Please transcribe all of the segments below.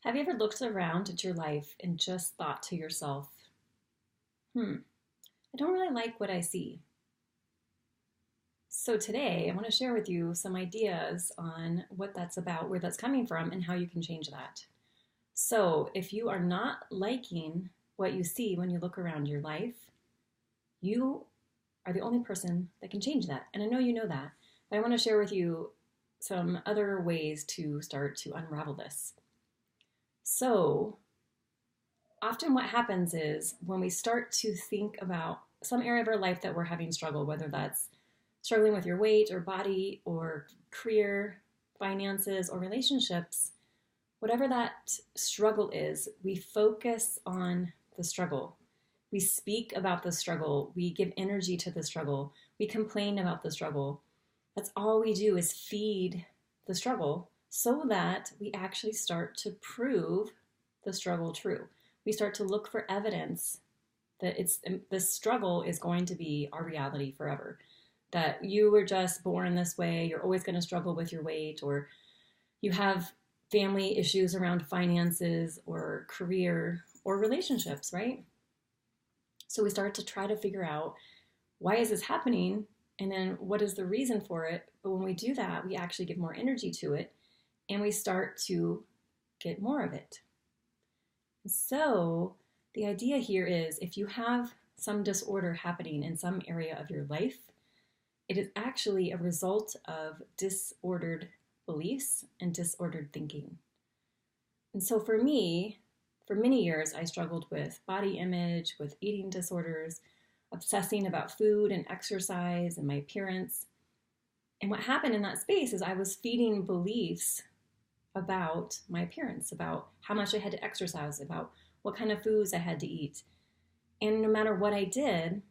Have you ever looked around at your life and just thought to yourself, I don't really like what I see? So today I want to share with you some ideas on what that's about, where that's coming from, and how you can change that. So if you are not liking what you see when you look around your life, you are the only person that can change that. And I know you know that, but I want to share with you some other ways to start to unravel this. So, often what happens is when we start to think about some area of our life that we're having struggle, whether that's struggling with your weight or body or career, finances, or relationships, whatever that struggle is, we focus on the struggle. We speak about the struggle. We give energy to the struggle. We complain about the struggle. That's all we do is feed the struggle so that we actually start to prove the struggle true. We start to look for evidence that this struggle is going to be our reality forever. That you were just born this way, you're always going to struggle with your weight, or you have family issues around finances or career or relationships, right? So we start to try to figure out, why is this happening? And then what is the reason for it? But when we do that, we actually give more energy to it and we start to get more of it. So the idea here is, if you have some disorder happening in some area of your life, it is actually a result of disordered beliefs and disordered thinking. And so for me, for many years, I struggled with body image, with eating disorders, obsessing about food and exercise and my appearance. And what happened in that space is I was feeding beliefs about my appearance, about how much I had to exercise, about what kind of foods I had to eat. And no matter what I did,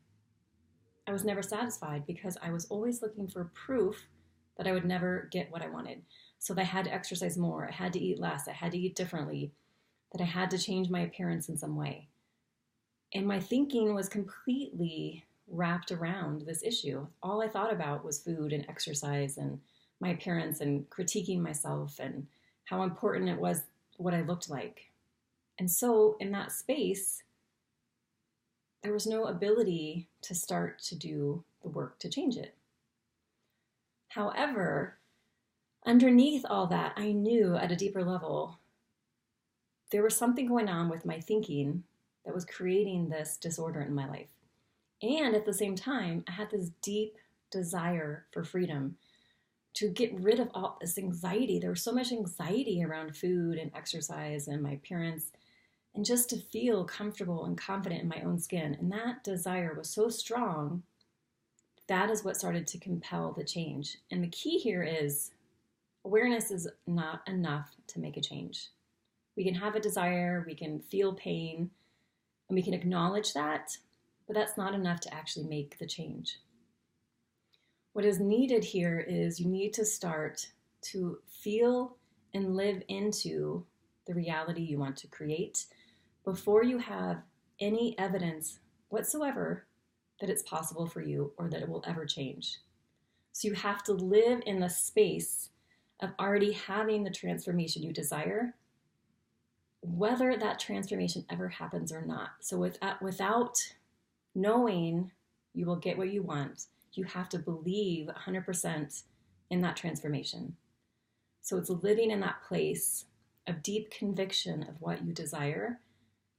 I was never satisfied because I was always looking for proof that I would never get what I wanted. So that I had to exercise more, I had to eat less, I had to eat differently, that I had to change my appearance in some way. And my thinking was completely wrapped around this issue. All I thought about was food and exercise and my appearance and critiquing myself and how important it was what I looked like. And so in that space, there was no ability to start to do the work to change it. However, underneath all that, I knew at a deeper level, there was something going on with my thinking that was creating this disorder in my life. And at the same time, I had this deep desire for freedom, to get rid of all this anxiety. There was so much anxiety around food and exercise and my appearance, and just to feel comfortable and confident in my own skin. And that desire was so strong, that is what started to compel the change. And the key here is, awareness is not enough to make a change. We can have a desire, we can feel pain, and we can acknowledge that, but that's not enough to actually make the change. What is needed here is, you need to start to feel and live into the reality you want to create before you have any evidence whatsoever that it's possible for you or that it will ever change. So you have to live in the space of already having the transformation you desire, whether that transformation ever happens or not. So without knowing you will get what you want, you have to believe 100% in that transformation. So it's living in that place of deep conviction of what you desire,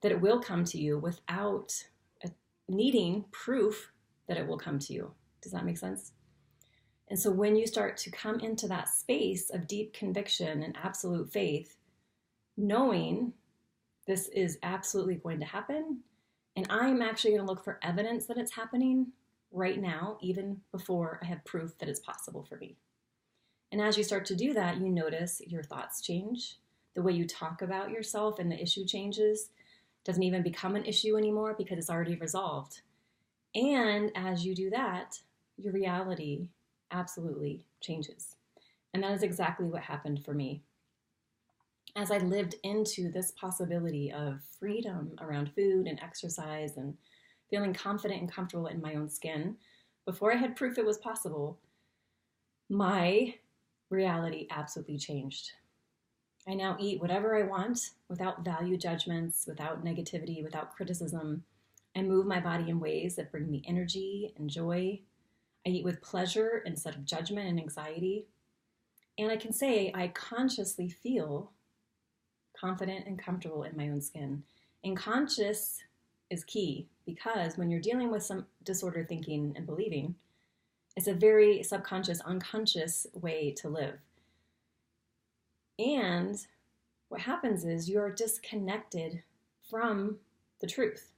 that it will come to you without needing proof that it will come to you. Does that make sense? And so when you start to come into that space of deep conviction and absolute faith, knowing this is absolutely going to happen, and I'm actually going to look for evidence that it's happening right now, even before I have proof that it's possible for me. And as you start to do that, you notice your thoughts change. The way you talk about yourself and the issue changes. Doesn't even become an issue anymore because it's already resolved. And as you do that, your reality absolutely changes. And that is exactly what happened for me. As I lived into this possibility of freedom around food and exercise and feeling confident and comfortable in my own skin, before I had proof it was possible, my reality absolutely changed. I now eat whatever I want without value judgments, without negativity, without criticism. I move my body in ways that bring me energy and joy. I eat with pleasure instead of judgment and anxiety. And I can say I consciously feel confident and comfortable in my own skin. And conscious is key because when you're dealing with some disordered thinking and believing, it's a very subconscious, unconscious way to live. And what happens is you're disconnected from the truth,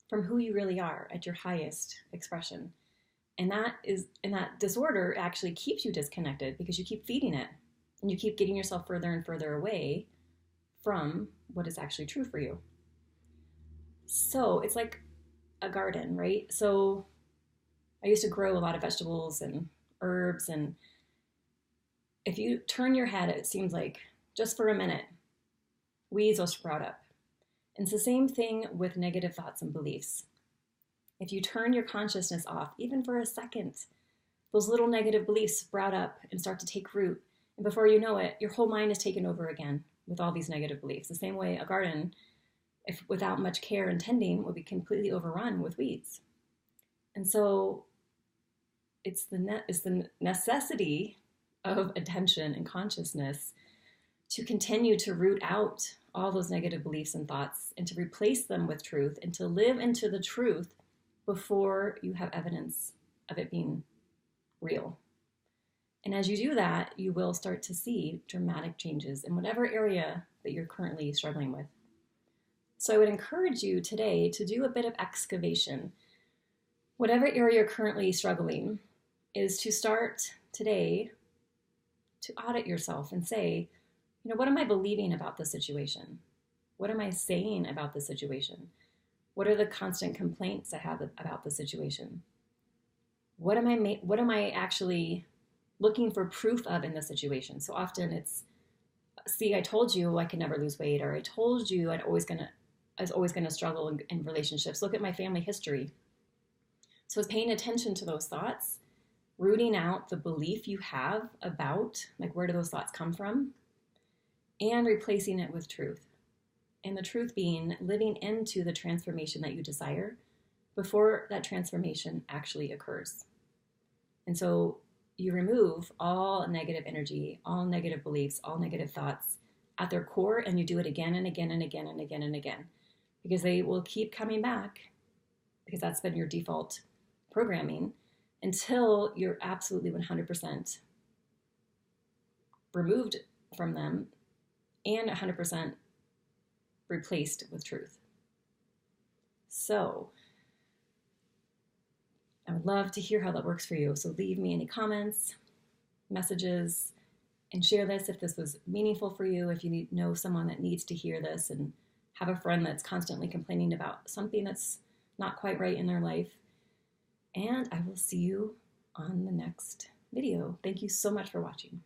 from who you really are at your highest expression. And that disorder actually keeps you disconnected because you keep feeding it and you keep getting yourself further and further away from what is actually true for you. So it's like a garden, right? So I used to grow a lot of vegetables and herbs, and if you turn your head, it seems like just for a minute, weeds will sprout up. And it's the same thing with negative thoughts and beliefs. If you turn your consciousness off, even for a second, those little negative beliefs sprout up and start to take root. And before you know it, your whole mind is taken over again with all these negative beliefs. The same way a garden, if without much care and tending, will be completely overrun with weeds. And so it's the necessity of attention and consciousness to continue to root out all those negative beliefs and thoughts and to replace them with truth and to live into the truth before you have evidence of it being real. And as you do that, you will start to see dramatic changes in whatever area that you're currently struggling with. So I would encourage you today to do a bit of excavation. Whatever area you're currently struggling is to start today to audit yourself and say, what am I believing about the situation? What am I saying about the situation? What are the constant complaints I have about the situation? What am I actually looking for proof of in the situation? So often it's, see, I told you I could never lose weight, or I told you I was always gonna struggle in relationships. Look at my family history. So it's paying attention to those thoughts, rooting out the belief you have about, like, where do those thoughts come from, and replacing it with truth. And the truth being living into the transformation that you desire before that transformation actually occurs. And so you remove all negative energy, all negative beliefs, all negative thoughts at their core, and you do it again and again and again and again and again, because they will keep coming back, because that's been your default programming, until you're absolutely 100% removed from them and 100% replaced with truth. So I would love to hear how that works for you. So leave me any comments, messages, and share this if this was meaningful for you, if you know someone that needs to hear this and have a friend that's constantly complaining about something that's not quite right in their life. And I will see you on the next video. Thank you so much for watching.